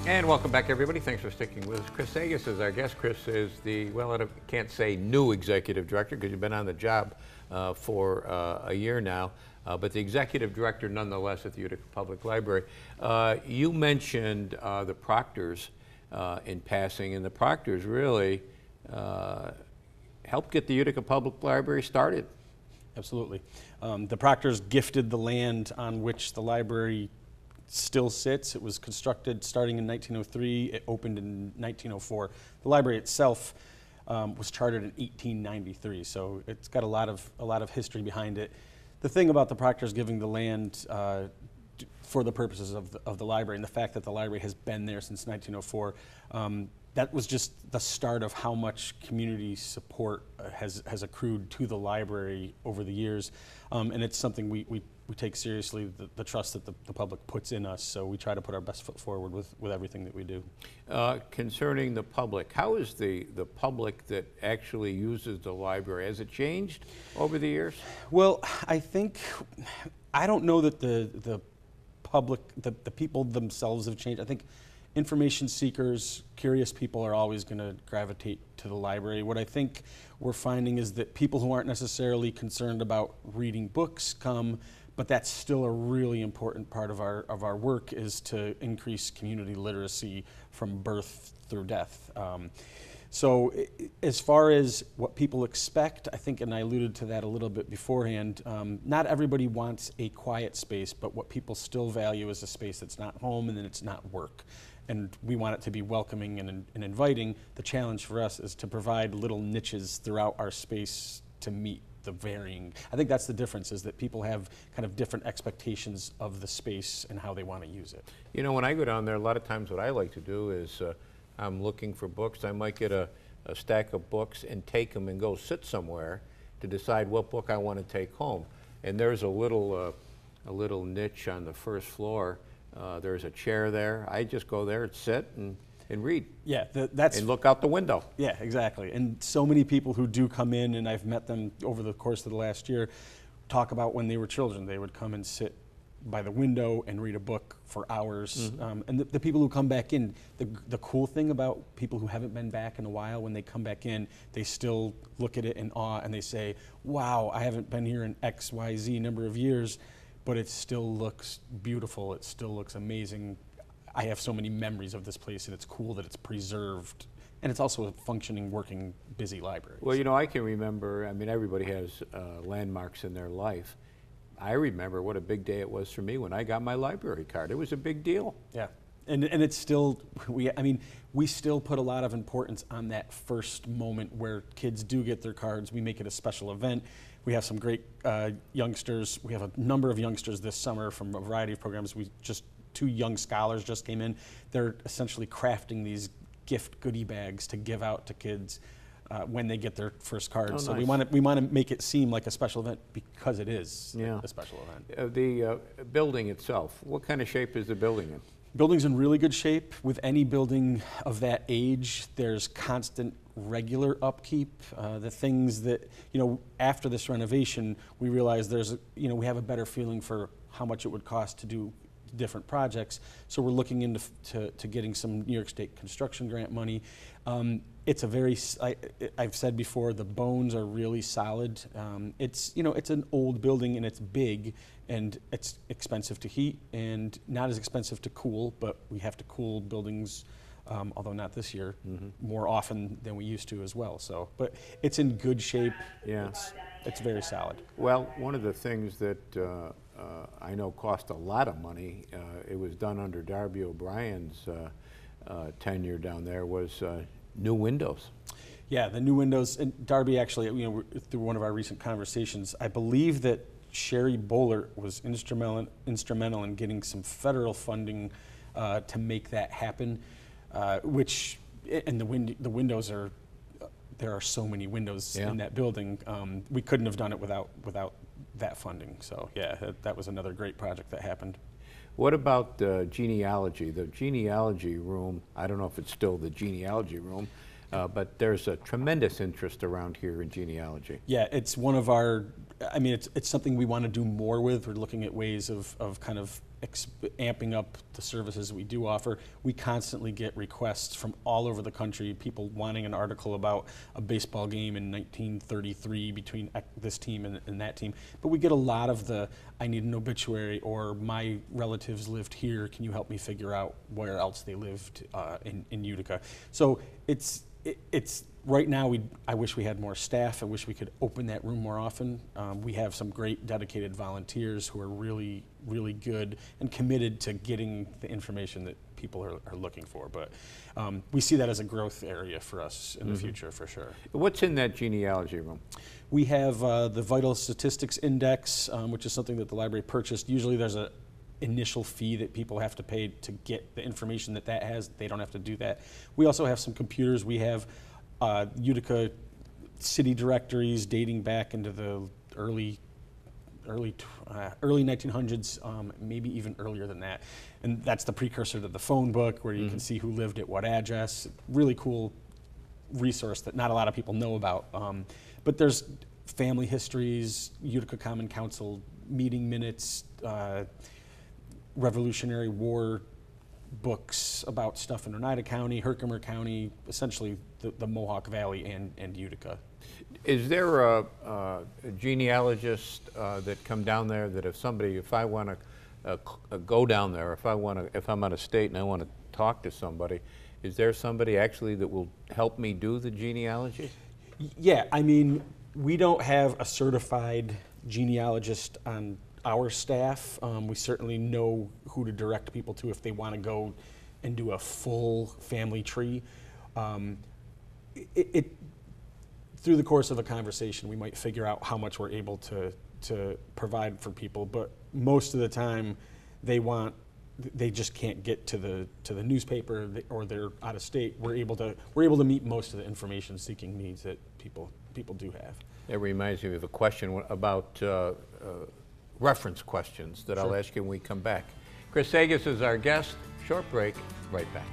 And welcome back, everybody. Thanks for sticking with us. Chris Sagaas is our guest. Chris is the, well, I can't say new executive director because you've been on the job for a year now, but the executive director nonetheless at the Utica Public Library. You mentioned the proctors in passing, and the proctors really helped get the Utica Public Library started. Absolutely. The proctors gifted the land on which the library still sits. It was constructed starting in 1903. It opened in 1904. The library itself was chartered in 1893, so it's got a lot of history behind it. The thing about the proctors giving the land for the purposes of the library, and the fact that the library has been there since 1904, that was just the start of how much community support has accrued to the library over the years, and it's something we take seriously, the trust that the public puts in us, so we try to put our best foot forward with everything that we do. Concerning the public, how is the public that actually uses the library? Has it changed over the years? Well, I don't know that the public, the people themselves have changed. I think information seekers, curious people are always going to gravitate to the library. What I think we're finding is that people who aren't necessarily concerned about reading books come, but that's still a really important part of our work, is to increase community literacy from birth through death. So as far as what people expect, I think, and I alluded to that a little bit beforehand, not everybody wants a quiet space, but what people still value is a space that's not home and then it's not work. And we want it to be welcoming and inviting. The challenge for us is to provide little niches throughout our space to meet the varying. I think that's the difference, is that people have kind of different expectations of the space and how they want to use it. You know, when I go down there, a lot of times what I like to do is I'm looking for books. I might get a stack of books and take them and go sit somewhere to decide what book I want to take home. And there's a little niche on the first floor. There's a chair there. I just go there and sit and read. Yeah, and look out the window. Yeah, exactly. And so many people who do come in, and I've met them over the course of the last year, talk about when they were children. They would come and sit by the window and read a book for hours. Mm-hmm. And the people who come back in, the cool thing about people who haven't been back in a while, when they come back in, they still look at it in awe and they say, wow, I haven't been here in XYZ number of years, but it still looks beautiful. It still looks amazing. I have so many memories of this place, and it's cool that it's preserved. And it's also a functioning, working, busy library. Well, you know, I can remember, I mean, everybody has landmarks in their life. I remember what a big day it was for me when I got my library card. It was a big deal. Yeah, and it's still, we still put a lot of importance on that first moment where kids do get their cards. We make it a special event. We have some great youngsters. We have a number of youngsters this summer from a variety of programs. Two young scholars just came in. They're essentially crafting these gift goodie bags to give out to kids when they get their first card. Oh, so nice. we want to make it seem like a special event because it is a special event. The building itself, what kind of shape is the building in? Building's in really good shape. With any building of that age, there's constant regular upkeep. The things that, after this renovation, we realized we have a better feeling for how much it would cost to do different projects. So we're looking into getting some New York State construction grant money. It's I've said before, the bones are really solid. It's an old building and it's big and it's expensive to heat and not as expensive to cool, but we have to cool buildings, although not this year, more often than we used to as well. So, but it's in good shape. Yeah, it's very solid. Well, one of the things that I know cost a lot of money, it was done under Darby O'Brien's tenure down there, was new windows. Yeah, the new windows, and Darby actually, through one of our recent conversations, I believe that Sherry Bowler was instrumental in getting some federal funding to make that happen, and the windows are, there are so many windows in that building. We couldn't have done it without that funding. So yeah, that was another great project that happened. What about genealogy? The genealogy room, I don't know if it's still the genealogy room, but there's a tremendous interest around here in genealogy. Yeah, it's one of our, it's something we want to do more with. We're looking at ways of kind of amping up the services we do offer. We constantly get requests from all over the country, people wanting an article about a baseball game in 1933 between this team and that team. But we get a lot of the, I need an obituary, or my relatives lived here, can you help me figure out where else they lived in Utica? So it's right now, I wish we had more staff. I wish we could open that room more often. We have some great dedicated volunteers who are really, really good and committed to getting the information that people are looking for. But we see that as a growth area for us in the future, for sure. What's in that genealogy room? We have the Vital Statistics Index, which is something that the library purchased. Usually there's a initial fee that people have to pay to get the information that has. They don't have to do that. We also have some computers. We have Utica city directories dating back into the early 1900s, maybe even earlier than that. And that's the precursor to the phone book, where you can see who lived at what address. Really cool resource that not a lot of people know about. But there's family histories, Utica Common Council meeting minutes, Revolutionary War books about stuff in Oneida County, Herkimer County, essentially the Mohawk Valley and Utica. Is there a genealogist that come down there that if I want to go down there, if I'm out of state and I want to talk to somebody, is there somebody actually that will help me do the genealogy? Yeah, I mean, we don't have a certified genealogist on our staff. We certainly know who to direct people to if they want to go and do a full family tree. Through the course of a conversation, we might figure out how much we're able to provide for people, but most of the time they just can't get to the newspaper, or they're out of state. We're able to meet most of the information seeking needs that people do have. That reminds me of a question about reference questions that I'll ask you when we come back. Chris Sagaas is our guest. Short break, right back.